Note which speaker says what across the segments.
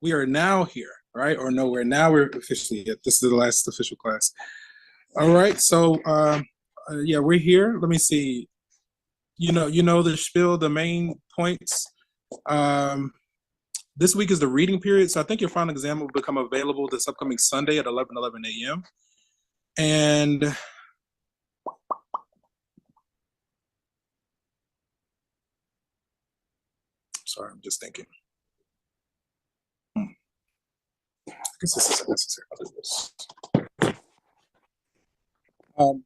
Speaker 1: We are now here, right? Or no, we're officially here. This is the last official class. All right, so yeah, we're here. Let me see. You know the spiel, the main points. Um, this week is the reading period, so I think your final exam will become available this upcoming Sunday at 11:11 a.m. And sorry, I'm just thinking. I guess this isn't necessary. I'll do this. Um,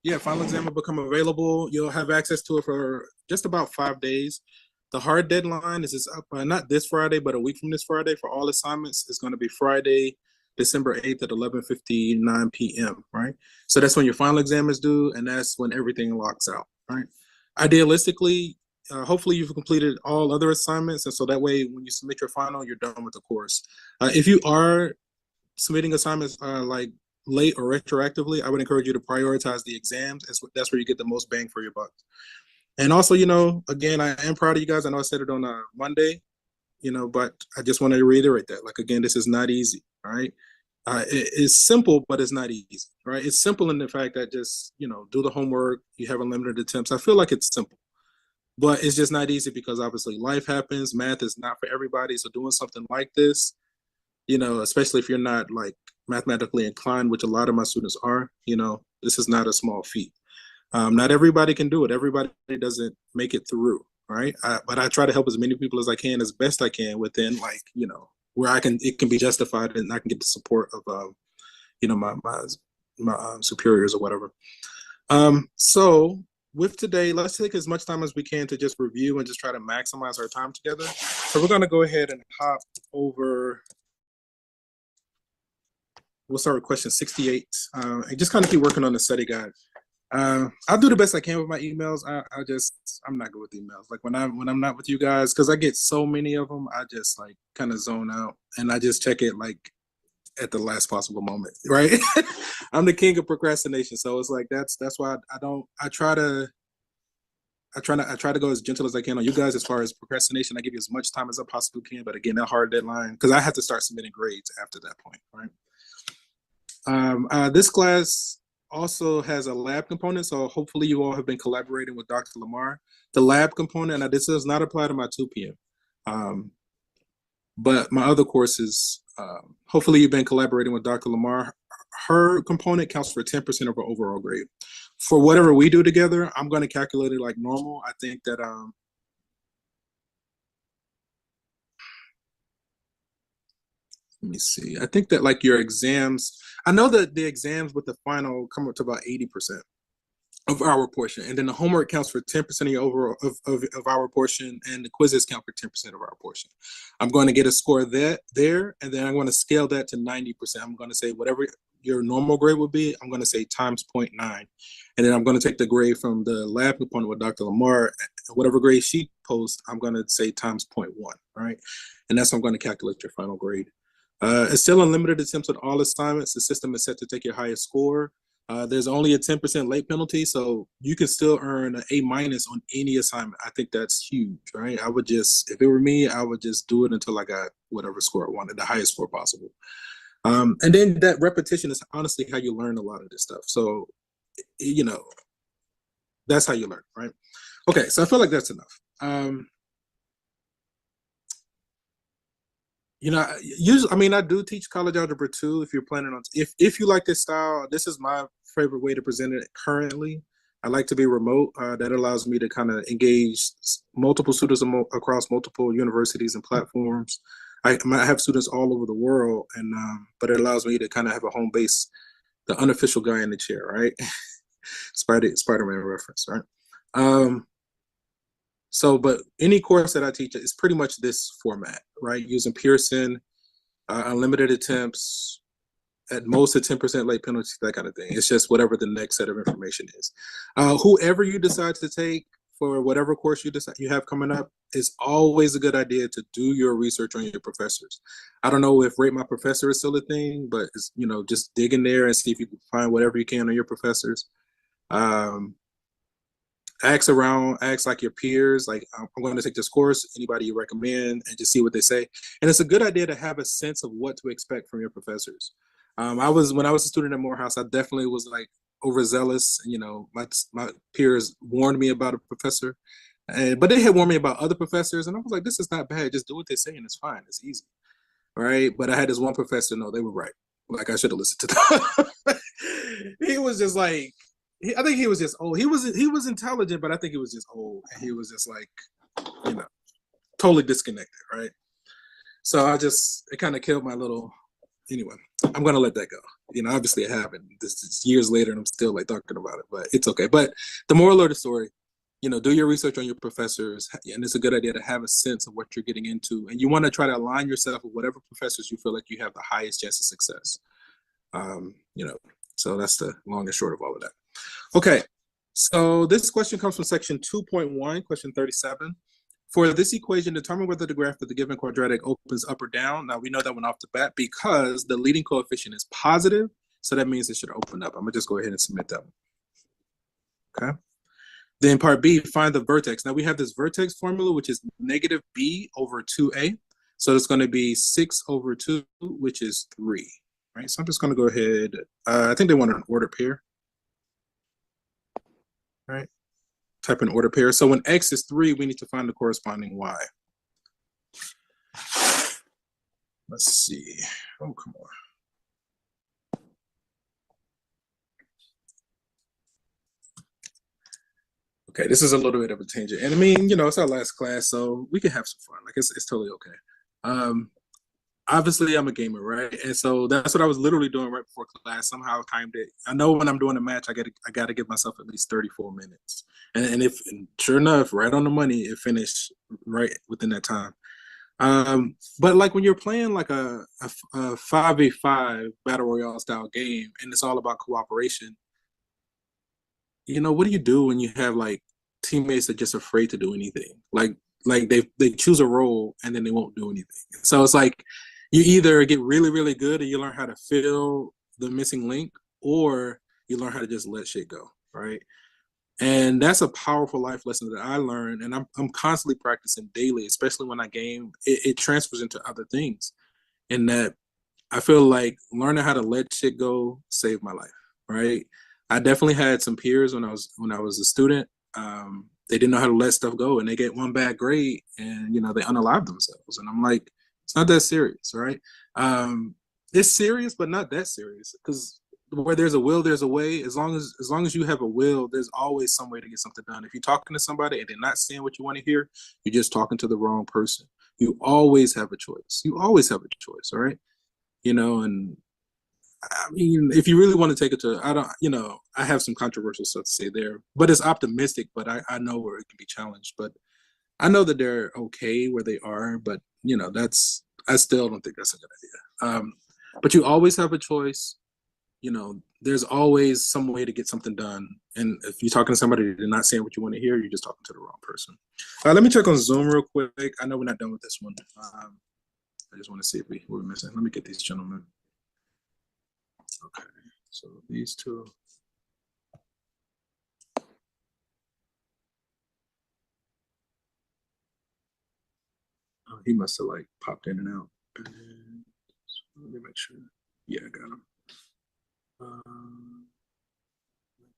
Speaker 1: yeah, final exam will become available. You'll have access to it for just about 5 days. The hard deadline is up, not this Friday, but a week from this Friday for all assignments. Is going to be Friday, December 8th at 11:59 p.m., right? So that's when your final exam is due, and that's when everything locks out, right? Idealistically, hopefully you've completed all other assignments, and so that way when you submit your final, you're done with the course. If you are submitting assignments like late or retroactively, I would encourage you to prioritize the exams. That's where you get the most bang for your buck. And also, again, I am proud of you guys. I know I said it on Monday, but I just want to reiterate that. Like, again, this is not easy, right? It's simple, but it's not easy, right? It's simple in the fact that just, do the homework. You have unlimited attempts. I feel like it's simple, but it's just not easy because obviously life happens. Math is not for everybody. So doing something like this, especially if you're not like mathematically inclined, which a lot of my students are, this is not a small feat. Not everybody can do it. Everybody doesn't make it through, right? But I try to help as many people as I can, as best I can, within like where it can be justified, and I can get the support of my superiors or whatever. So with today, let's take as much time as we can to just review and just try to maximize our time together. So we're going to go ahead and hop over. We'll start with question 68, and just kind of keep working on the study guide. I'll do the best I can with my emails. I'm not good with emails. Like when I'm not with you guys, because I get so many of them, I just like kind of zone out, and I just check it like at the last possible moment, right? I'm the king of procrastination, so it's like that's why I try to go as gentle as I can on you guys as far as procrastination. I give you as much time as I possibly can, but again, that hard deadline, because I have to start submitting grades after that point, right? This class also has a lab component, so hopefully you all have been collaborating with Dr. Lamar. The lab component, and this does not apply to my 2 p.m., but my other courses, hopefully you've been collaborating with Dr. Lamar. Her component counts for 10% of her overall grade. For whatever we do together, I'm going to calculate it like normal. I think that let me see. I think that like your exams, I know that the exams with the final come up to about 80% of our portion, and then the homework counts for 10% of your overall of our portion, and the quizzes count for 10% of our portion. I'm going to get a score there, and then I'm going to scale that to 90%. I'm going to say whatever your normal grade would be, I'm going to say times 0.9, and then I'm going to take the grade from the lab component with Dr. Lamar, whatever grade she posts, I'm going to say times 0.1, right? And that's how I'm going to calculate your final grade. It's still unlimited attempts on all assignments. The system is set to take your highest score. There's only a 10% late penalty, so you can still earn an A- on any assignment. I think that's huge, right? If it were me, I would just do it until I got whatever score I wanted, the highest score possible. And then that repetition is honestly how you learn a lot of this stuff. So, that's how you learn, right? Okay, so I feel like that's enough. Usually, I mean, I do teach college algebra too. If you're planning on, if you like this style, this is my favorite way to present it currently. I like to be remote. That allows me to kind of engage multiple students across multiple universities and platforms. I have students all over the world, and but it allows me to kind of have a home base, the unofficial guy in the chair, right? Spider-Man reference, right? But any course that I teach is pretty much this format, right? Using Pearson, unlimited attempts, at most a 10% late penalty, that kind of thing. It's just whatever the next set of information is. Whoever you decide to take for whatever course you have coming up, it's always a good idea to do your research on your professors. I don't know if Rate My Professor is still a thing, but it's, just dig in there and see if you can find whatever you can on your professors. Ask around, ask like your peers, like I'm going to take this course, anybody you recommend, and just see what they say. And it's a good idea to have a sense of what to expect from your professors. When I was a student at Morehouse, I definitely was like overzealous. You know, my peers warned me about a professor, but they had warned me about other professors, and I was like, this is not bad. Just do what they say, and it's fine. It's easy, right? But I had this one professor. No, they were right. Like I should have listened to them. He was just like I think he was just old. He was intelligent, but I think he was just old. And he was just like, you know, totally disconnected, right? So it kind of killed my little. Anyway, I'm gonna let that go. You know, obviously it happened. This is years later, and I'm still like talking about it, but it's okay. But the moral of the story, you know, do your research on your professors, and it's a good idea to have a sense of what you're getting into, and you want to try to align yourself with whatever professors you feel like you have the highest chance of success. You know, so that's the long and short of all of that. Okay, so this question comes from section 2.1, question 37. For this equation, determine whether the graph of the given quadratic opens up or down. Now, we know that one off the bat because the leading coefficient is positive, so that means it should open up. I'm going to just go ahead and submit that one. Okay. Then part B, find the vertex. Now, we have this vertex formula, which is negative b over 2a. So it's going to be 6 over 2, which is 3. Right, so I'm just going to go ahead. I think they want an ordered pair. All right, type in order pair. So when x is 3, we need to find the corresponding y. Let's see. Oh, come on. Okay, this is a little bit of a tangent. And I mean, you know, it's our last class, so we can have some fun. Like, it's totally okay. Obviously I'm a gamer, right? And so that's what I was literally doing right before class. Somehow I timed it. I know when I'm doing a match, I gotta give myself at least 34 minutes. And sure enough, right on the money, it finished right within that time. But like when you're playing like a 5v5 battle royale style game, and it's all about cooperation, you know, what do you do when you have like teammates that are just afraid to do anything? Like they choose a role and then they won't do anything. So it's like you either get really, really good and you learn how to fill the missing link, or you learn how to just let shit go, right? And that's a powerful life lesson that I learned, and I'm constantly practicing daily, especially when I game. It transfers into other things, and that I feel like learning how to let shit go saved my life, right? I definitely had some peers when I was a student. They didn't know how to let stuff go, and they get one bad grade, and you know they unalive themselves. And I'm like, it's not that serious, right? It's serious, but not that serious, because where there's a will, there's a way. As long as you have a will, there's always some way to get something done. If you're talking to somebody and they're not saying what you want to hear, you're just talking to the wrong person. You always have a choice. You always have a choice, all right? You know, and I mean, if you really want to take it to, I don't, you know, I have some controversial stuff to say there, but it's optimistic, but I know where it can be challenged. But I know that they're okay where they are, but you know, I still don't think that's a good idea. But you always have a choice. You know, there's always some way to get something done. And if you're talking to somebody that they're not saying what you want to hear, you're just talking to the wrong person. Let me check on Zoom real quick. I know we're not done with this one. I just want to see if we're missing. Let me get these gentlemen. Okay, so these two. Oh, he must have like popped in and out. So let me make sure. Yeah, I got him.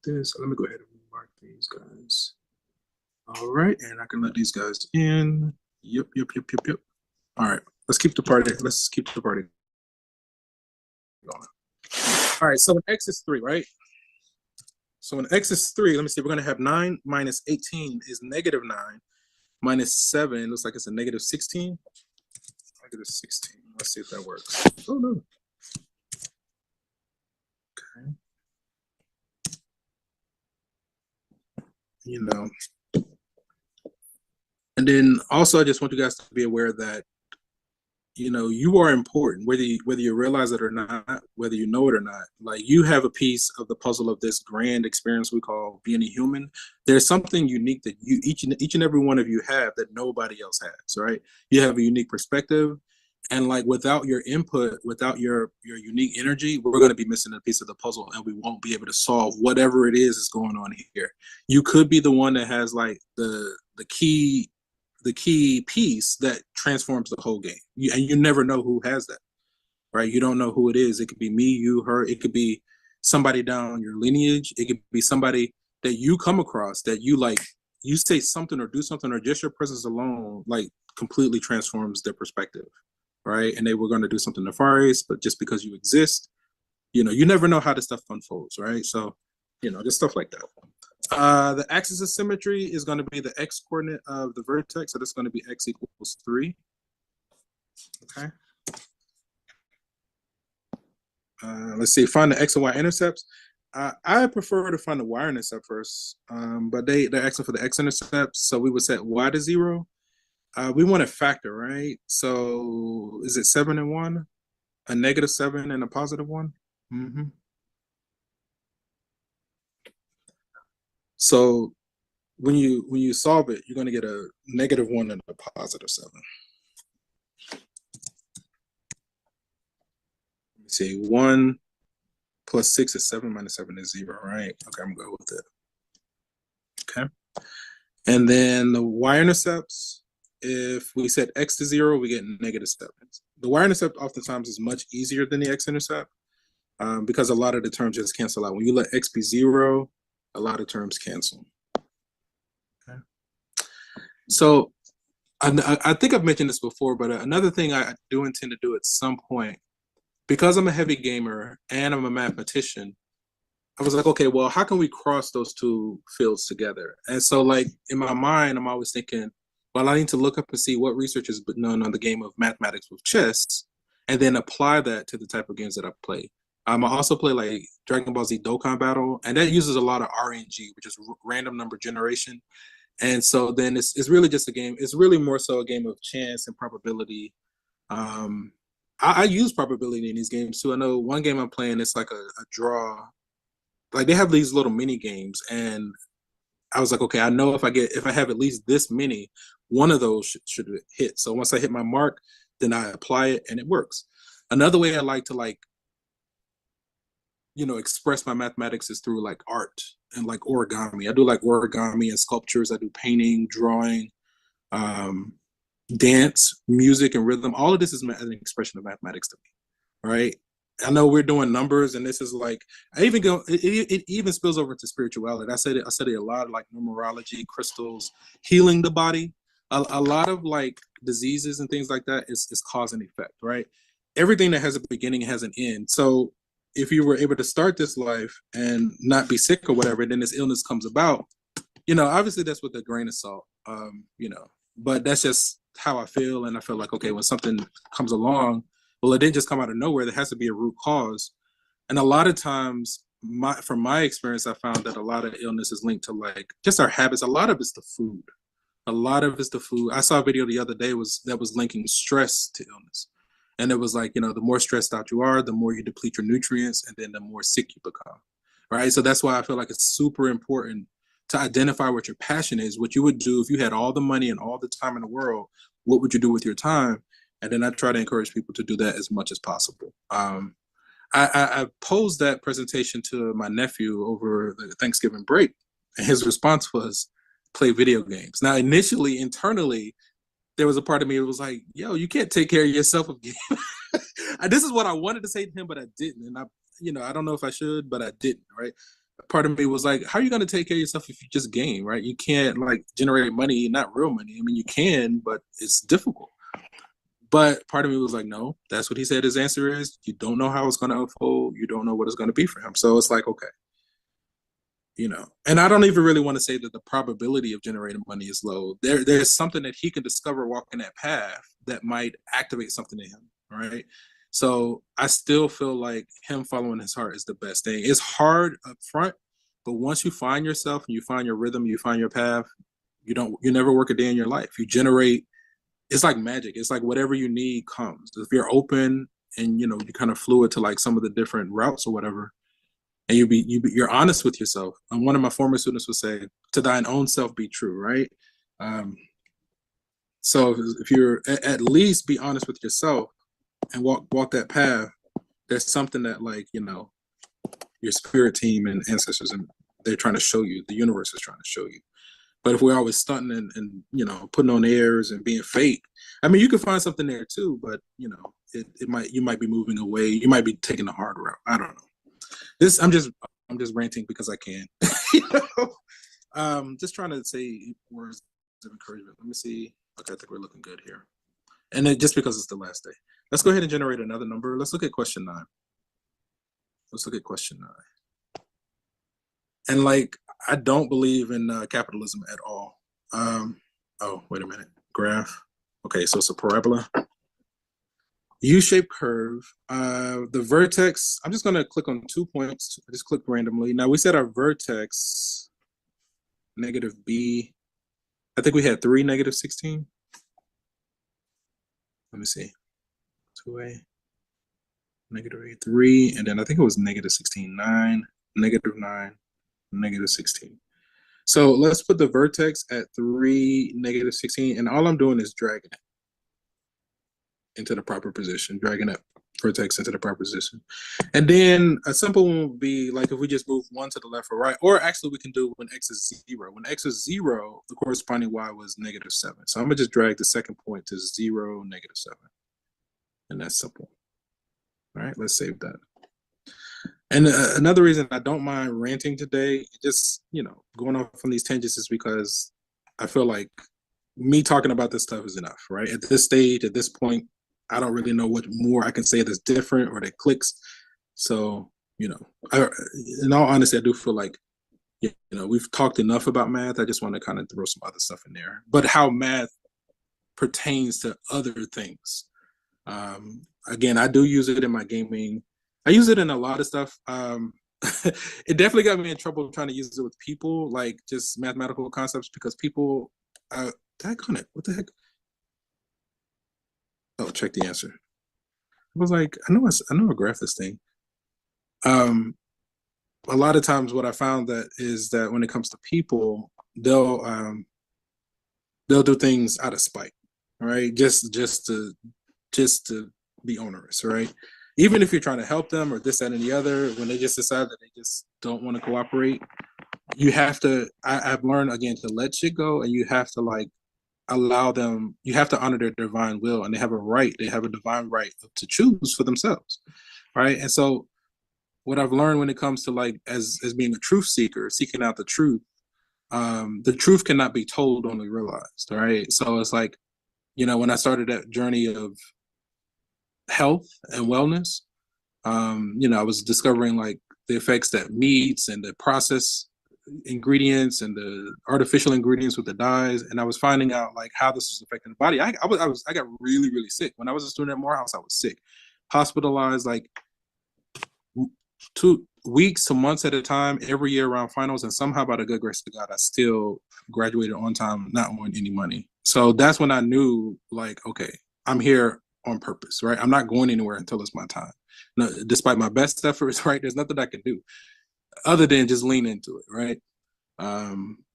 Speaker 1: This. Let me go ahead and mark these guys. All right, and I can let these guys in. Yep. All right, let's keep the party. Let's keep the party going. All right, so when x is 3, right? So when x is 3, let me see, we're going to have 9 minus 18 is negative 9. Minus 7 looks like it's a negative 16. Negative 16. Let's see if that works. Oh, no. Okay. You know. And then also, I just want you guys to be aware that, you know, you are important, whether you realize it or not, whether you know it or not. Like, you have a piece of the puzzle of this grand experience we call being a human. There's something unique that you each and every one of you have that nobody else has, right? You have a unique perspective, And like without your input, without your unique energy, we're going to be missing a piece of the puzzle, and we won't be able to solve whatever it is going on here. You could be the one that has like the key piece that transforms the whole game, and you never know who has that, right? You don't know who it is. It could be me, you, her. It could be somebody down your lineage. It could be somebody that you come across that you like. You say something or do something, or just your presence alone, like completely transforms their perspective, right? And they were going to do something nefarious, but just because you exist, you never know how this stuff unfolds, right? So, just stuff like that. The axis of symmetry is going to be the x coordinate of the vertex, so that's going to be x equals 3. Okay. Let's see, find the x and y intercepts. I prefer to find the y intercept first, but they're asking for the x intercepts, so we would set y to 0. We want a factor, right? So is it 7 and 1? A -7 and a +1? Mm-hmm. So when you solve it, you're going to get a -1 and a +7. Let me see. 1 plus 6 is 7 minus 7 is 0, right? Okay, I'm going to go with it. Okay. And then the y-intercepts, if we set x to 0, we get -7. The y-intercept oftentimes is much easier than the x-intercept because a lot of the terms just cancel out. When you let x be 0, a lot of terms cancel. Okay. So I think I've mentioned this before, but another thing I do intend to do at some point, because I'm a heavy gamer and I'm a mathematician, I was like, okay, well, how can we cross those two fields together? And so, like, in my mind, I'm always thinking, well, I need to look up and see what research has been done on the game of mathematics with chess, and then apply that to the type of games that I play. I also play like Dragon Ball Z Dokkan Battle, and that uses a lot of RNG, which is random number generation. And so then it's really just a game. It's really more so a game of chance and probability. I use probability in these games too. I know one game I'm playing, it's like a draw. Like they have these little mini games, and I was like, okay, I know if I have at least this many, one of those should hit. So once I hit my mark, then I apply it, and it works. Another way I like to express my mathematics is through like art and like origami. I do like origami and sculptures. I do painting, drawing, dance, music, and rhythm. All of this is an expression of mathematics to me, right? I know we're doing numbers, and this is like I even go. It even spills over to spirituality. I said it a lot, like numerology, crystals, healing the body. A lot of like diseases and things like that is cause and effect, right? Everything that has a beginning has an end. So if you were able to start this life and not be sick or whatever, then this illness comes about. Obviously that's with a grain of salt. But that's just how I feel, and I feel like okay, when something comes along. Well, it didn't just come out of nowhere. There has to be a root cause. And a lot of times, from my experience, I found that a lot of illness is linked to like just our habits. A lot of it's the food. A lot of it's the food. I saw a video the other day that was linking stress to illness. And it was like, the more stressed out you are, the more you deplete your nutrients, and then the more sick you become. Right. So that's why I feel like it's super important to identify what your passion is, what you would do if you had all the money and all the time in the world. What would you do with your time? And then I try to encourage people to do that as much as possible. I posed that presentation to my nephew over the Thanksgiving break, and his response was, play video games. Now, initially, internally, there was a part of me that was like, yo, you can't take care of yourself again. This is what I wanted to say to him, but I didn't. And I don't know if I should, but I didn't, right? Part of me was like, how are you going to take care of yourself if you just game, right? You can't like generate money, not real money. I mean, you can, but it's difficult. But part of me was like, no, that's what he said his answer is. You don't know how it's going to unfold. You don't know what it's going to be for him. So it's like, okay. And I don't even really want to say that the probability of generating money is low. There's something that he can discover walking that path that might activate something in him, right? So I still feel like him following his heart is the best thing. It's hard up front, but once you find yourself and you find your rhythm, you find your path, you never work a day in your life. You generate. It's like magic. It's like whatever you need comes. If you're open and you kind of fluid to like some of the different routes or whatever, and you're honest with yourself. And one of my former students would say, "To thine own self be true," right? So if you're at least be honest with yourself, and walk that path, there's something that, like, your spirit team and ancestors, and they're trying to show you, the universe is trying to show you. But if we're always stunting and putting on airs and being fake, I mean, you can find something there too, but you might be moving away. You might be taking the hard route. I don't know. I'm just ranting because I can. Just trying to say words of encouragement. Let me see. Okay, I think we're looking good here. And just because it's the last day, let's go ahead and generate another number. Let's look at question 9. Let's look at question 9. And like, I don't believe in capitalism at all. Oh, wait a minute. Graph. Okay, so it's a parabola. U-shaped curve. The vertex, I'm just going to click on 2 points. I just click randomly. Now, we set our vertex negative b. I think we had 3 negative 16. Let me see. 2a, negative a, 3, and then I think it was negative 16, 9, negative 9, negative 16. So let's put the vertex at 3, negative 16, and all I'm doing is dragging it into the proper position, dragging that vertex into the proper position. And then a simple one would be like if we just move 1 to the left or right, or actually we can do when x is 0. When x is 0, the corresponding y was negative 7. So I'm going to just drag the second point to 0, negative 7. And that's simple. All right, let's save that. And another reason I don't mind ranting today, just, going off on these tangents, is because I feel like me talking about this stuff is enough, right? At this stage, at this point, I don't really know what more I can say that's different or that clicks. So, in all honesty, I do feel like, we've talked enough about math. I just want to kind of throw some other stuff in there. But how math pertains to other things. Again, I do use it in my gaming. I use it in a lot of stuff. It definitely got me in trouble trying to use it with people, like just mathematical concepts, because people, heck on it. What the heck? Oh, check the answer. I was like, I know I graph this thing. A lot of times what I found that is that when it comes to people, they'll do things out of spite, right? Just to be onerous, right? Even if you're trying to help them or this, that, and the other, when they just decide that they just don't want to cooperate, you have to, I've learned again to let shit go, and you have to like allow them, you have to honor their divine will, and they have a divine right to choose for themselves, right? And so what I've learned when it comes to like, as being a truth seeker, seeking out the truth cannot be told, only realized, right? So it's like, when I started that journey of health and wellness, I was discovering like the effects that meats and the processed ingredients and the artificial ingredients with the dyes, and I was finding out like how this was affecting the body. I got really, really sick when I was a student at Morehouse. I was sick, hospitalized like 2 weeks to months at a time every year around finals, and somehow by the good grace of God, I still graduated on time, not owing any money. So that's when I knew like, okay, I'm here on purpose, right? I'm not going anywhere until it's my time. No, despite my best efforts, right? There's nothing I can do other than just lean into it, right?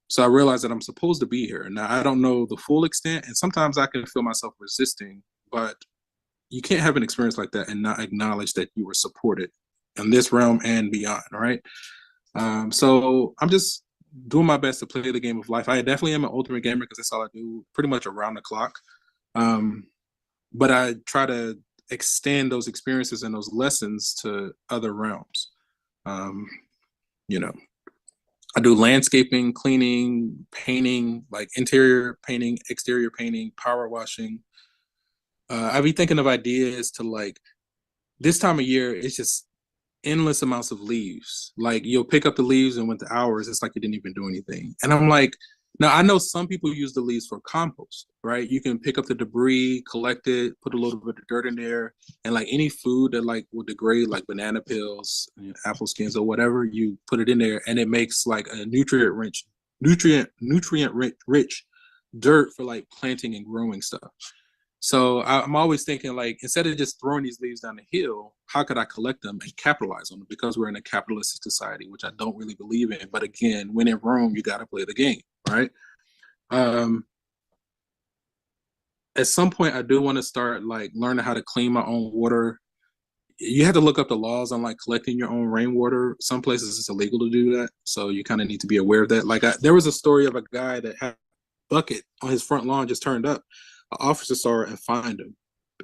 Speaker 1: So I realized that I'm supposed to be here. Now, I don't know the full extent, and sometimes I can feel myself resisting, but you can't have an experience like that and not acknowledge that you were supported in this realm and beyond, right? So I'm just doing my best to play the game of life. I definitely am an ultimate gamer because that's all I do pretty much around the clock. But I try to extend those experiences and those lessons to other realms. I do landscaping, cleaning, painting, like interior painting, exterior painting, power washing. I be thinking of ideas to like, this time of year, it's just endless amounts of leaves. Like you'll pick up the leaves and with the hours, it's like you didn't even do anything. And I'm like, now I know some people use the leaves for compost, right? You can pick up the debris, collect it, put a little bit of dirt in there, and like any food that like will degrade, like banana peels, apple skins, or whatever, you put it in there, and it makes like a nutrient rich dirt for like planting and growing stuff. So I'm always thinking like, instead of just throwing these leaves down the hill, how could I collect them and capitalize on them? Because we're in a capitalistic society, which I don't really believe in. But again, when in Rome, you got to play the game, right? at some point I do want to start like learning how to clean my own water. You have to look up the laws on like collecting your own rainwater. Some places it's illegal to do that, so you kind of need to be aware of that. Like there was a story of a guy that had a bucket on his front lawn just turned up. An officer saw it and fined him,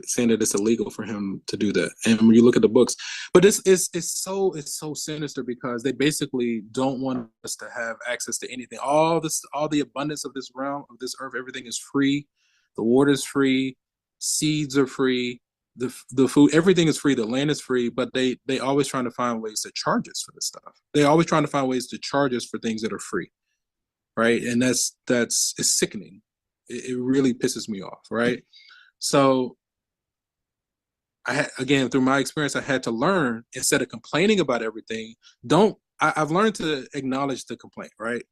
Speaker 1: saying that it's illegal for him to do that. And when you look at the books, but it's so sinister because they basically don't want us to have access to anything. All the abundance of this realm, of this earth, everything is free. The water is free, seeds are free, the food, everything is free. The land is free, but they always trying to find ways to charge us for this stuff. They always trying to find ways to charge us for things that are free, right? And that's it's sickening. It really pisses me off, right? So again, through my experience, I had to learn, instead of complaining about everything, I've learned to acknowledge the complaint, right?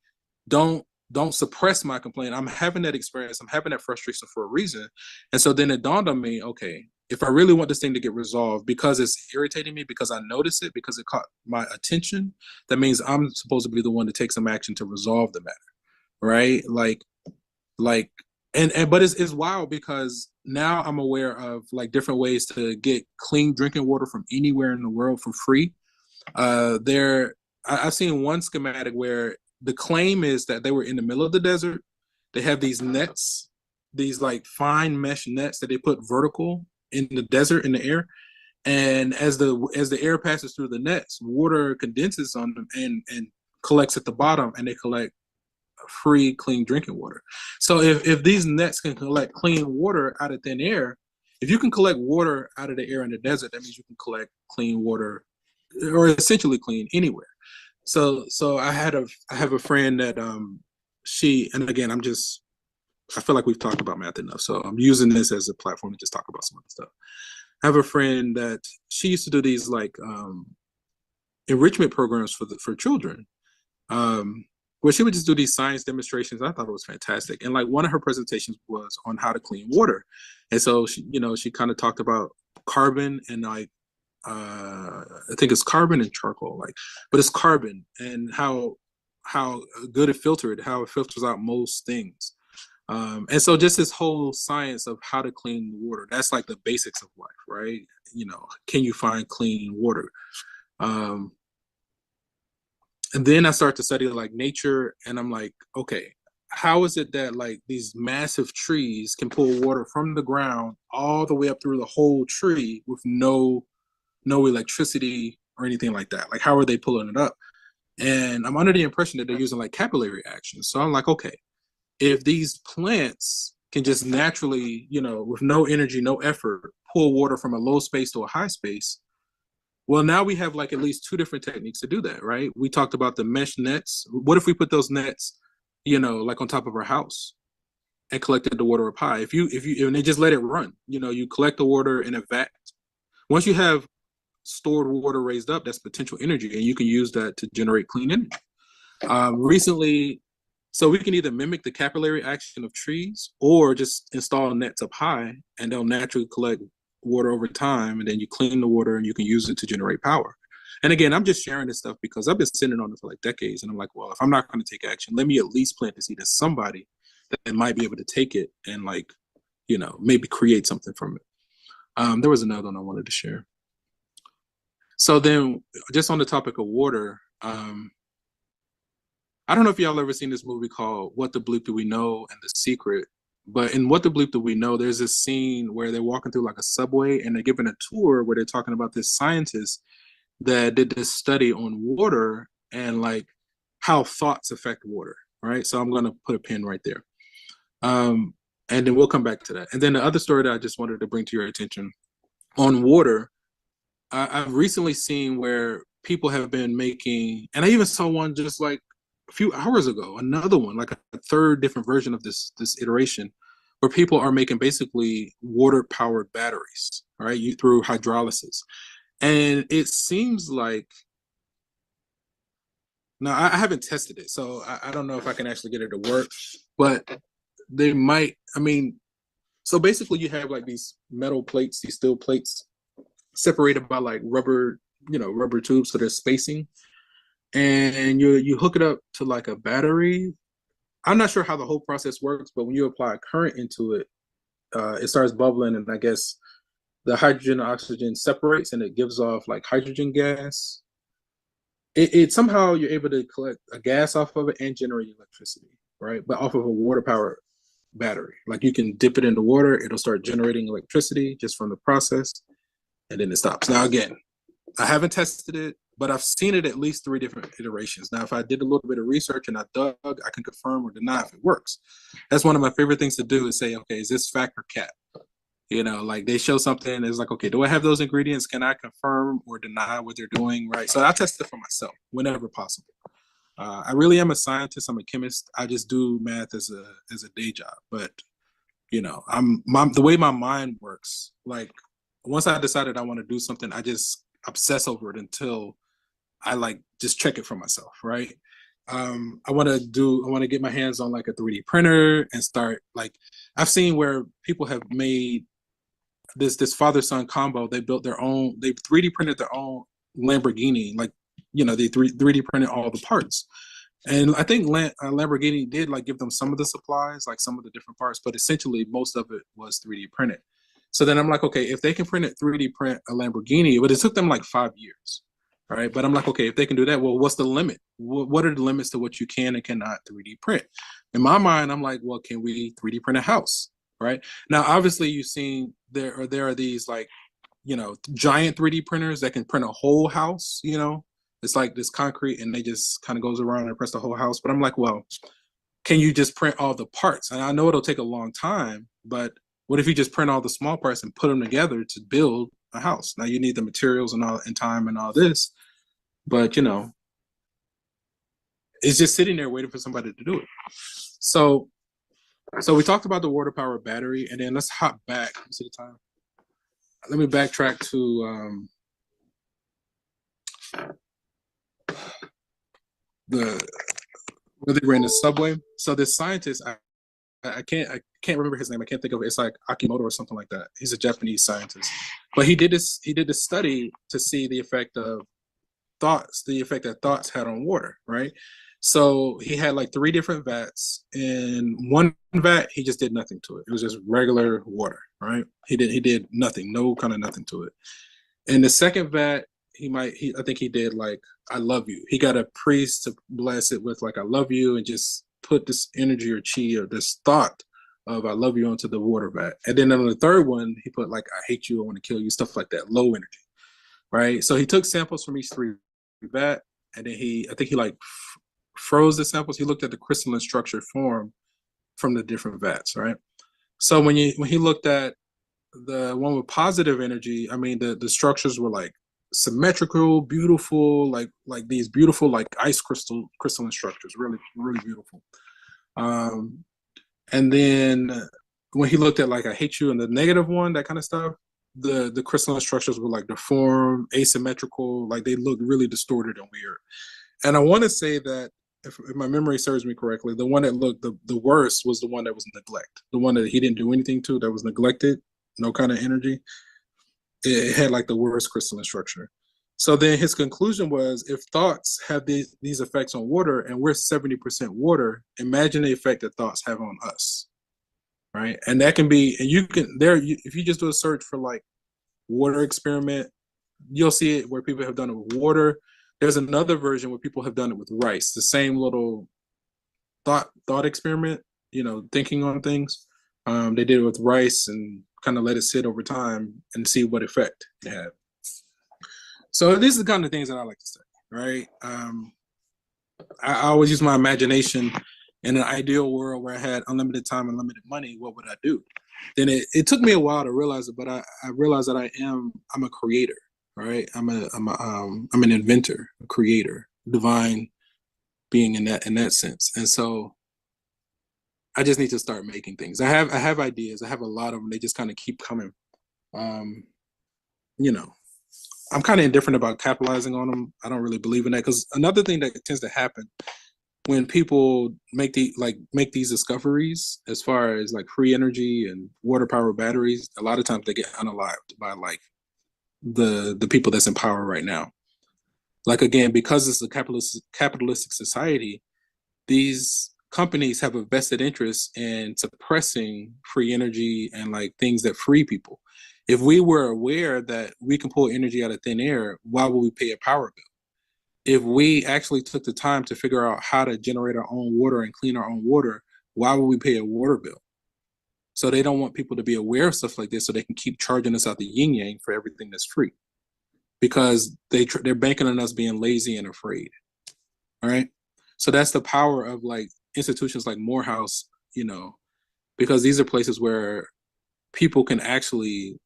Speaker 1: Don't suppress my complaint. I'm having that experience. I'm having that frustration for a reason. And so then it dawned on me, okay, if I really want this thing to get resolved because it's irritating me, because I notice it, because it caught my attention, that means I'm supposed to be the one to take some action to resolve the matter, right? Like and but it's wild because now I'm aware of like different ways to get clean drinking water from anywhere in the world for free. I've seen one schematic where the claim is that they were in the middle of the desert. They have these nets, these like fine mesh nets that they put vertical in the desert in the air, and as the air passes through the nets, water condenses on them and collects at the bottom, and they collect free, clean drinking water. So if these nets can collect clean water out of thin air, if you can collect water out of the air in the desert, that means you can collect clean water, or essentially clean, anywhere. So I have a friend that she, and again, I feel like we've talked about math enough, so I'm using this as a platform to just talk about some of the stuff. I have a friend that she used to do these like enrichment programs for children. Where she would just do these science demonstrations. I thought it was fantastic. And like one of her presentations was on how to clean water. And so she kind of talked about carbon and like I think it's carbon and charcoal, like, but it's carbon and how good it filtered, how it filters out most things. And so just this whole science of how to clean water, that's like the basics of life, right? Can you find clean water? And then I start to study like nature, and I'm like, okay, how is it that like these massive trees can pull water from the ground all the way up through the whole tree with no electricity or anything like that? Like, how are they pulling it up? And I'm under the impression that they're using like capillary action. So I'm like, okay, if these plants can just naturally, with no energy, no effort, pull water from a low space to a high space, well, now we have like at least two different techniques to do that, right? We talked about the mesh nets. What if we put those nets, like on top of our house and collected the water up high? And they just let it run, you collect the water in a vat. Once you have stored water raised up, that's potential energy, and you can use that to generate clean energy. Recently, so we can either mimic the capillary action of trees or just install nets up high, and they'll naturally collect water over time, and then you clean the water and you can use it to generate power. And again, I'm just sharing this stuff because I've been sitting on it for like decades, and I'm like, well, if I'm not going to take action, let me at least plant the seed as somebody that might be able to take it and like, maybe create something from it. There was another one I wanted to share. So then, just on the topic of water, I don't know if y'all ever seen this movie called What the Bleep Do We Know and The Secret, but in What the Bleep Do We Know, there's this scene where they're walking through like a subway and they're giving a tour where they're talking about this scientist that did this study on water and like how thoughts affect water, right? So I'm going to put a pin right there. And then we'll come back to that. And then the other story that I just wanted to bring to your attention on water, I've recently seen where people have been making, and I even saw one just like a few hours ago, another one, like a third different version of this iteration, where people are making basically water powered batteries, right? Through hydrolysis. And it seems like, now I haven't tested it, so I don't know if I can actually get it to work, but they might, so basically you have like these metal plates, these steel plates separated by like rubber tubes, so there's spacing, and you hook it up to like a battery. I'm not sure how the whole process works, but when you apply a current into it, it starts bubbling, and I guess the hydrogen and oxygen separates, and it gives off like hydrogen gas. It somehow you're able to collect a gas off of it and generate electricity, right? But off of a water power battery. Like you can dip it into water, it'll start generating electricity just from the process, and then it stops. Now again, I haven't tested it, but I've seen it at least 3 different iterations. Now, if I did a little bit of research and I dug, I can confirm or deny if it works. That's one of my favorite things to do is say, okay, is this fact or cap? You know, like they show something, it's like, okay, do I have those ingredients? Can I confirm or deny what they're doing? Right. So I test it for myself whenever possible. I really am a scientist. I'm a chemist. I just do math as a day job. But you know, the way my mind works. Like once I decided I want to do something, I just obsess over it until I like just check it for myself. Right. I want to get my hands on like a 3D printer and start like I've seen where people have made this father son combo. They built their own. They 3D printed their own Lamborghini. Like you know, they 3D printed all the parts. And I think Lamborghini did like give them some of the supplies, like some of the different parts, but essentially most of it was 3D printed. So then I'm like, okay, if they can print it 3D print a Lamborghini, but it took them like 5 years, right? But I'm like, okay, if they can do that, well, what's the limit? What are the limits to what you can and cannot 3D print? In my mind, I'm like, well, can we 3D print a house, right? Now, obviously, you've seen there are these like, you know, giant 3D printers that can print a whole house, you know, it's like this concrete and they just kind of goes around and press the whole house. But I'm like, well, can you just print all the parts? And I know it'll take a long time, but what if you just print all the small parts and put them together to build a house? Now you need the materials and all and time and all this, but you know, it's just sitting there waiting for somebody to do it. So we talked about the water power battery, and then let's hop back. Let's see the time. Let me backtrack to where they were in the subway. So this scientist, I can't remember his name. I can't think of it. It's like Akimoto or something like that. He's a Japanese scientist, but he did this study to see the effect that thoughts had on water, right? So he had like 3 different vats. In one vat, he just did nothing to it. It was just regular water, right? He did nothing, no kind of nothing to it. In the second vat, I think he did like I love you. He got a priest to bless it with like I love you and just put this energy or chi or this thought of I love you onto the water vat. And then on the third one, he put like I hate you, I want to kill you, stuff like that, low energy, right? So he took samples from each 3 vat, and then I think he like froze the samples. He looked at the crystalline structure form from the different vats, right? So when he looked at the one with positive energy, I mean the structures were like symmetrical, beautiful, like these beautiful like ice crystalline structures, really really beautiful. And then when he looked at like I hate you and the negative one, that kind of stuff, the crystalline structures were like deformed, asymmetrical, like they looked really distorted and weird. And I want to say that if my memory serves me correctly, the one that looked the worst was the one that was neglect, the one that he didn't do anything to, that was neglected, no kind of energy. It had like the worst crystalline structure. So then his conclusion was, if thoughts have these effects on water and we're 70% water, imagine the effect that thoughts have on us, right? And that can be, and you can, if you just do a search for like water experiment, you'll see it where people have done it with water. There's another version where people have done it with rice, the same little thought experiment, you know, thinking on things. They did it with rice and kind of let it sit over time and see what effect it had. So these are the kind of things that I like to say, right? I always use my imagination. In an ideal world where I had unlimited time, unlimited money, what would I do? Then it took me a while to realize it, but I realized that I'm a creator, right? I'm an inventor, a creator, divine being in that sense. And so I just need to start making things. I have ideas. I have a lot of them. They just kind of keep coming. You know, I'm kind of indifferent about capitalizing on them. I don't really believe in that, because another thing that tends to happen when people make these discoveries, as far as like free energy and water power batteries, a lot of times they get unalived by like the people that's in power right now. Like again, because it's a capitalistic society, these companies have a vested interest in suppressing free energy and like things that free people. If we were aware that we can pull energy out of thin air, why would we pay a power bill? If we actually took the time to figure out how to generate our own water and clean our own water, why would we pay a water bill? So they don't want people to be aware of stuff like this so they can keep charging us out the yin yang for everything that's free, because they're banking on us being lazy and afraid. All right. So that's the power of like institutions like Morehouse, because these are places where people can actually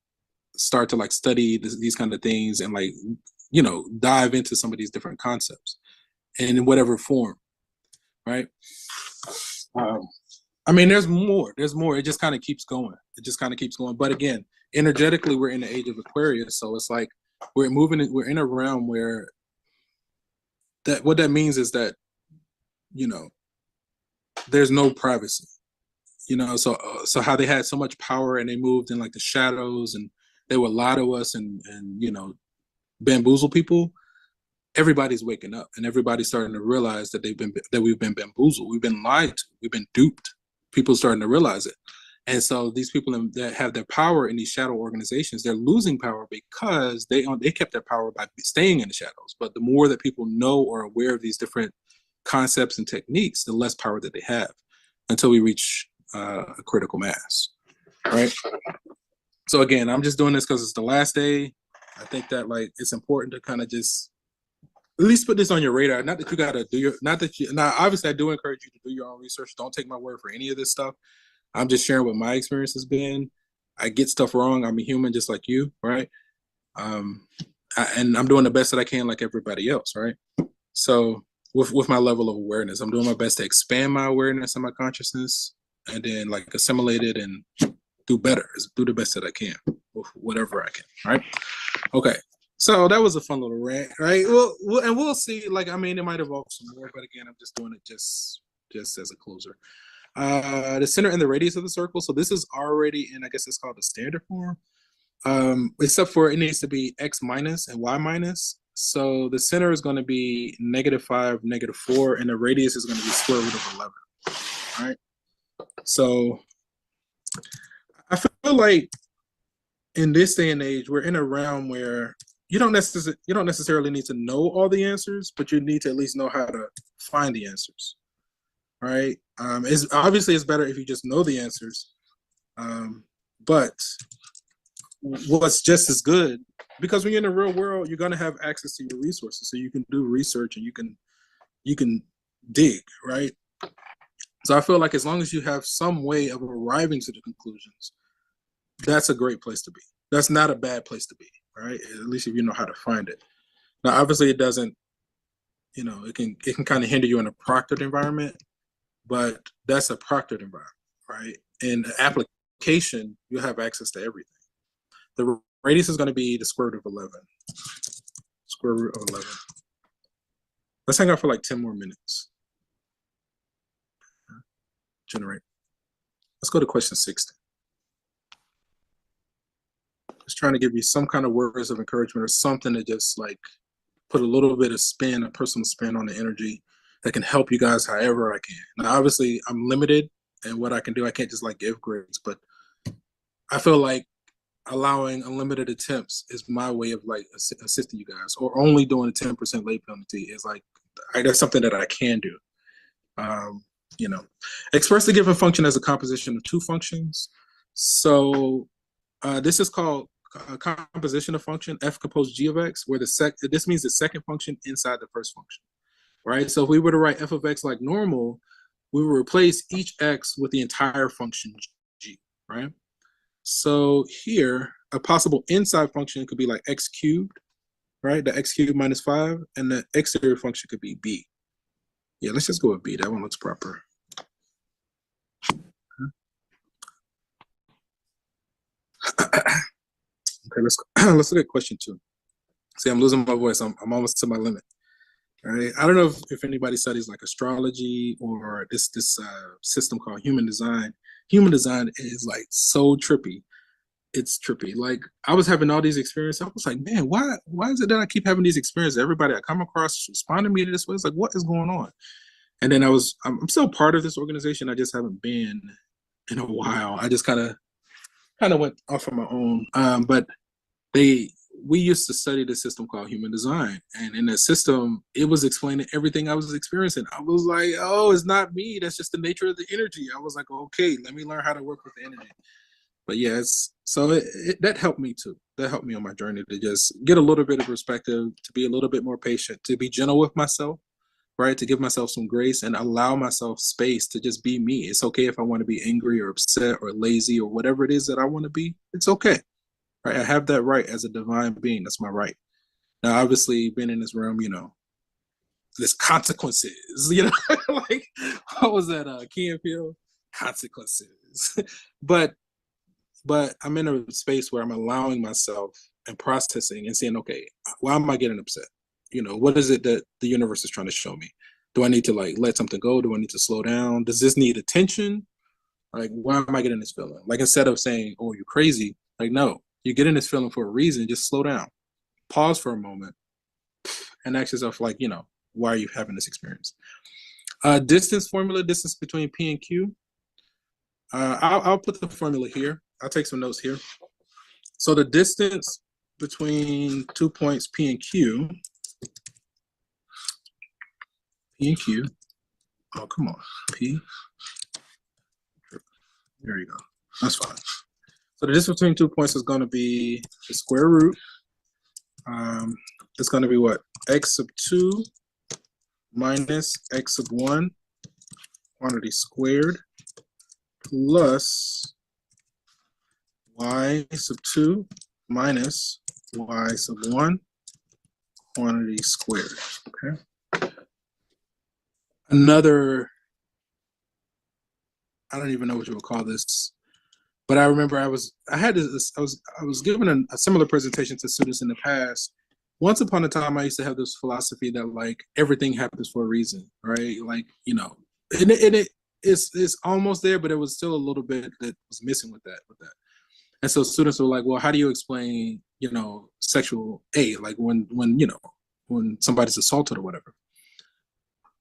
Speaker 1: start to like study these kind of things and like, dive into some of these different concepts and in whatever form. Right. I mean, there's more. It just kind of keeps going. But again, energetically, we're in the age of Aquarius. So it's like we're in a realm where what that means is that, there's no privacy, so how they had so much power and they moved in like the shadows and they would lie to us and bamboozle people. Everybody's waking up and everybody's starting to realize that we've been bamboozled, we've been lied to, we've been duped. People starting to realize it. And so these people that have their power in these shadow organizations, they're losing power because they kept their power by staying in the shadows. But the more that people know or are aware of these different concepts and techniques, the less power that they have until we reach a critical mass, right? So again, I'm just doing this because it's the last day. I think that like it's important to kind of just at least put this on your radar. Not that you got to do now obviously I do encourage you to do your own research. Don't take my word for any of this stuff. I'm just sharing what my experience has been. I get stuff wrong. I'm a human just like you, right? And I'm doing the best that I can like everybody else, right? So with my level of awareness, I'm doing my best to expand my awareness and my consciousness and then like assimilate it and do better, do the best that I can with whatever I can, right? Okay. So that was a fun little rant, right? We'll see. Like, I mean, it might evolve some more, but again, I'm just doing it just as a closer. The center and the radius of the circle. So this is already in, I guess it's called the standard form. Except for it needs to be x minus and y minus. So the center is going to be -5, -4, and the radius is going to be square root of 11. All right. So I feel like in this day and age, we're in a realm where you don't necessarily need to know all the answers, but you need to at least know how to find the answers. Right? It's better if you just know the answers. But what's just as good, because when you're in the real world, you're going to have access to your resources, so you can do research and you can dig, right? So I feel like as long as you have some way of arriving to the conclusions, that's a great place to be. That's not a bad place to be, right? At least if you know how to find it. Now, obviously, it doesn't, it can kind of hinder you in a proctored environment, but that's a proctored environment, right? In the application, you have access to everything. The radius is going to be the square root of 11. Square root of 11. Let's hang out for like 10 more minutes. Generate. Let's go to question 60. Just trying to give you some kind of words of encouragement or something to just like put a little bit of spin, a personal spin on the energy that can help you guys however I can. Now, obviously, I'm limited in what I can do. I can't just like give grades, but I feel like allowing unlimited attempts is my way of like assisting you guys, or only doing a 10% late penalty is like, that's something that I can do. Express the given function as a composition of two functions. So this is called a composition of function, f composed g of x, where this means the second function inside the first function, right? So if we were to write f of x like normal, we will replace each x with the entire function g, right? So here, a possible inside function could be like x cubed, right? The x cubed minus 5, and the exterior function could be b. Yeah, let's just go with b. That one looks proper. Okay, let's look at question 2. See, I'm losing my voice. I'm almost to my limit. All right. I don't know if anybody studies like astrology or this system called human design. Human design is like so trippy. It's trippy. Like I was having all these experiences. I was like, man, why is it that I keep having these experiences? Everybody I come across responding to me this way. It's like, what is going on? And then I'm still part of this organization. I just haven't been in a while. I just kind of went off on my own. But they we used to study the system called human design, and in that system, it was explaining everything I was experiencing. I was like, oh, it's not me. That's just the nature of the energy. I was like, okay, let me learn how to work with the energy. But yes, so that helped me too. That helped me on my journey to just get a little bit of perspective, to be a little bit more patient, to be gentle with myself, right? To give myself some grace and allow myself space to just be me. It's okay if I want to be angry or upset or lazy or whatever it is that I want to be. It's okay, right? I have that right as a divine being. That's my right. Now, obviously, being in this room, there's consequences. Like what was that? Key and Peele, consequences. but but I'm in a space where I'm allowing myself and processing and saying, okay, why am I getting upset? What is it that the universe is trying to show me? Do I need to like let something go? Do I need to slow down? Does this need attention? Like, why am I getting this feeling? Like, instead of saying, oh, you're crazy, like, no, you're getting this feeling for a reason. Just slow down, pause for a moment, and ask yourself, like, why are you having this experience? Distance formula, distance between P and Q. I'll put the formula here. I'll take some notes here. So the distance between 2 points P and Q, oh, come on, P, there you go, that's fine. So the distance between 2 points is going to be the square root. It's going to be what? X sub 2 minus X sub 1 quantity squared plus Y sub 2 minus Y sub 1 quantity squared, okay? Another, I don't even know what you would call this, but I remember I was given a similar presentation to students in the past. Once upon a time, I used to have this philosophy that like everything happens for a reason, right? Like, it's almost there, but it was still a little bit that was missing with that. And so students were like, well, how do you explain, sexual like when somebody's assaulted or whatever?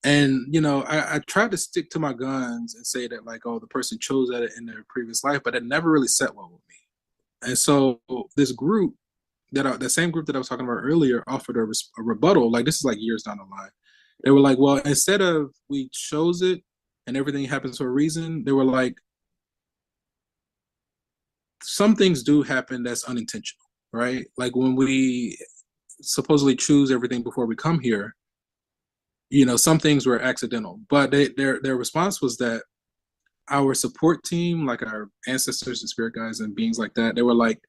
Speaker 1: And I tried to stick to my guns and say that like, oh, the person chose that in their previous life, but it never really set well with me. And so this group the same group that I was talking about earlier offered a rebuttal. Like, this is like years down the line. They were like, well, instead of we chose it and everything happens for a reason, they were like, some things do happen that's unintentional, right? Like when we supposedly choose everything before we come here, some things were accidental. But their response was that our support team, like our ancestors and spirit guides and beings like that, they were like,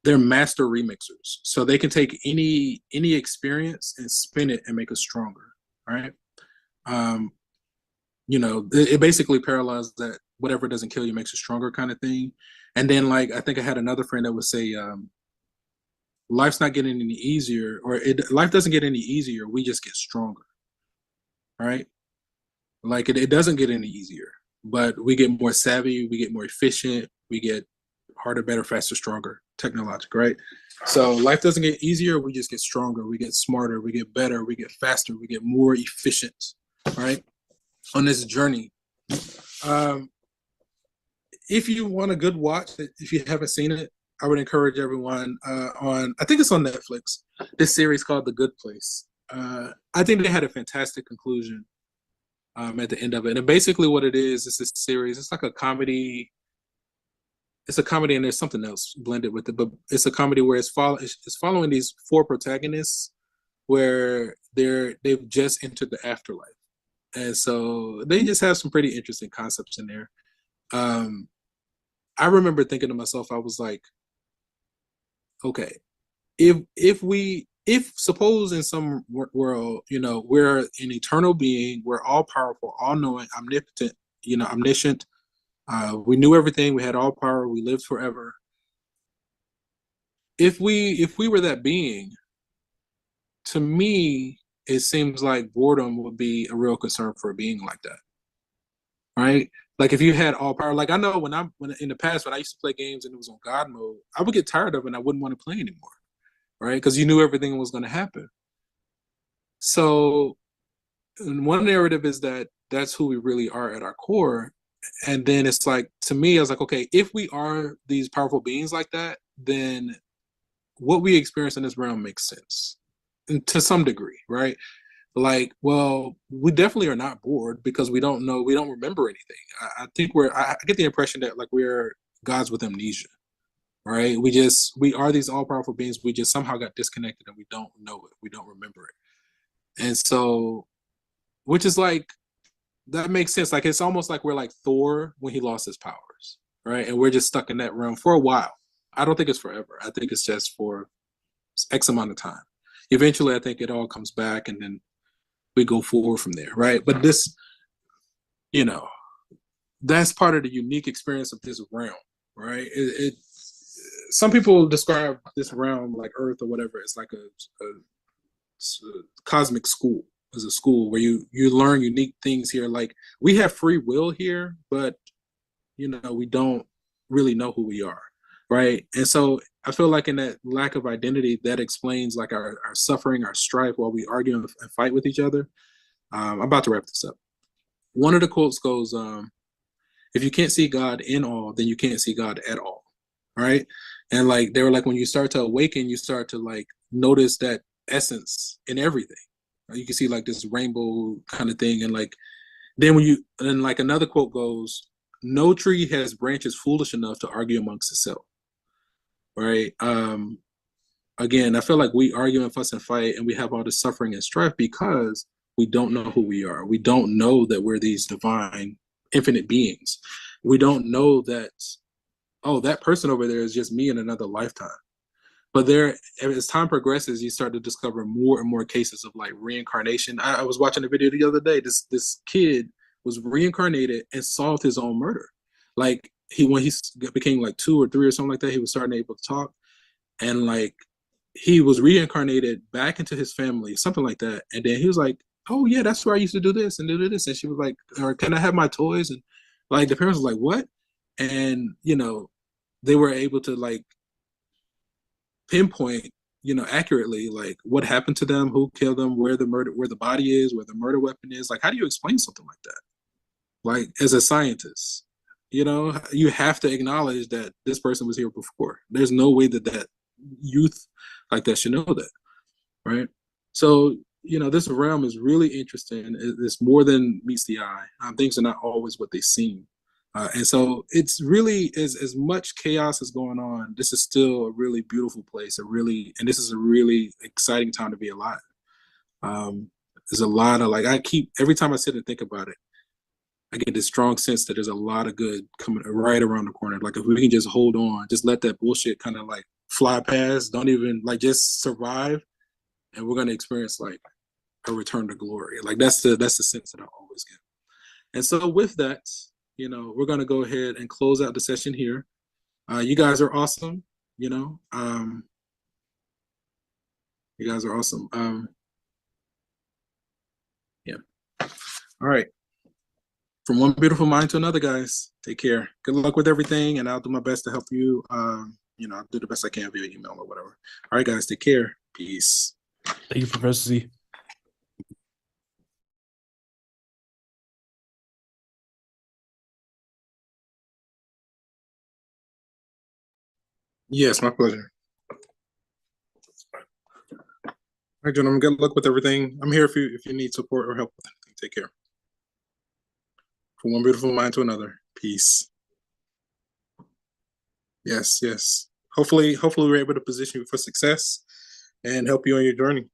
Speaker 1: they're master remixers. So they can take any experience and spin it and make us stronger, right? It basically parallels that whatever doesn't kill you makes you stronger kind of thing. And then like, I think I had another friend that would say, life's not getting any easier, or life doesn't get any easier. We just get stronger, right? Like it doesn't get any easier, but we get more savvy, we get more efficient, we get harder, better, faster, stronger, technological, right? So life doesn't get easier, we just get stronger, we get smarter, we get better, we get faster, we get more efficient, right? On this journey. If you want a good watch, if you haven't seen it, I would encourage everyone I think it's on Netflix, this series called The Good Place. I think they had a fantastic conclusion at the end of it. And basically what it is this series, it's like a comedy. It's a comedy and there's something else blended with it, but it's a comedy where it's following these 4 protagonists where they've just entered the afterlife. And so they just have some pretty interesting concepts in there. I remember thinking to myself, I was like, okay, if suppose in some world, we're an eternal being, we're all powerful, all knowing, omnipotent, omniscient, we knew everything, we had all power, we lived forever. If we were that being, to me, it seems like boredom would be a real concern for a being like that, right? Like if you had all power, like I know when in the past when I used to play games and it was on God mode, I would get tired of it and I wouldn't want to play anymore, right? Because you knew everything was going to happen. So and one narrative is that that's who we really are at our core. And then it's like, to me, I was like, okay, if we are these powerful beings like that, then what we experience in this realm makes sense, and to some degree, right? Like, well, we definitely are not bored because we don't know, we don't remember anything. I think I get the impression that like we're gods with amnesia, right? We are these all powerful beings. We just somehow got disconnected and we don't know it. We don't remember it. And so, which is like, that makes sense. Like, it's almost like we're like Thor when he lost his powers, right? And we're just stuck in that realm for a while. I don't think it's forever. I think it's just for X amount of time. Eventually, I think it all comes back and then we go forward from there, right? But this, you know, that's part of the unique experience of this realm, right? Some people describe this realm like Earth or whatever. It's like a cosmic school. As a school where you learn unique things here. Like, we have free will here, but we don't really know who we are, right? And so I feel like in that lack of identity, that explains like our suffering, our strife while we argue and fight with each other. I'm about to wrap this up. One of the quotes goes, if you can't see God in all, then you can't see God at all, right? And like, they were like, when you start to awaken, you start to like notice that essence in everything. You can see like this rainbow kind of thing. And like, then like another quote goes, no tree has branches foolish enough to argue amongst itself, right? Again, I feel like we argue and fuss and fight and we have all this suffering and strife because we don't know who we are. We don't know that we're these divine, infinite beings. We don't know that, oh, that person over there is just me in another lifetime. But there, as time progresses, you start to discover more and more cases of like reincarnation. I was watching a video the other day. This kid was reincarnated and solved his own murder. Like, when he became like 2 or 3 or something like that, he was starting able to talk, and like, he was reincarnated back into his family, something like that. And then he was like, "Oh yeah, that's where I used to do this and do this." And she was like, "Or can I have my toys?" And like, the parents were like, "What?" And they were able to like pinpoint accurately like what happened to them, who killed them, where the body is, where the murder weapon is. Like, how do you explain something like that? Like, as a scientist, you have to acknowledge that this person was here before. There's no way that youth like that should know that, right? So this realm is really interesting. It's more than meets the eye. Things are not always what they seem. And so it's really, as much chaos is going on, this is still a really beautiful place. And this is a really exciting time to be alive. There's a lot of like, every time I sit and think about it, I get this strong sense that there's a lot of good coming right around the corner. Like, if we can just hold on, just let that bullshit kind of like fly past, don't even like, just survive, and we're gonna experience like a return to glory. Like, that's the sense that I always get. And so with that, we're gonna go ahead and close out the session here. You guys are awesome. You guys are awesome. Yeah. All right. From one beautiful mind to another, guys. Take care. Good luck with everything, and I'll do my best to help you. I'll do the best I can via email or whatever. All right, guys. Take care. Peace.
Speaker 2: Thank you, Professor Z.
Speaker 1: Yes, my pleasure. All right, gentlemen. Good luck with everything. I'm here if you need support or help with anything. Take care. From one beautiful mind to another. Peace. Yes, yes. Hopefully we're able to position you for success and help you on your journey.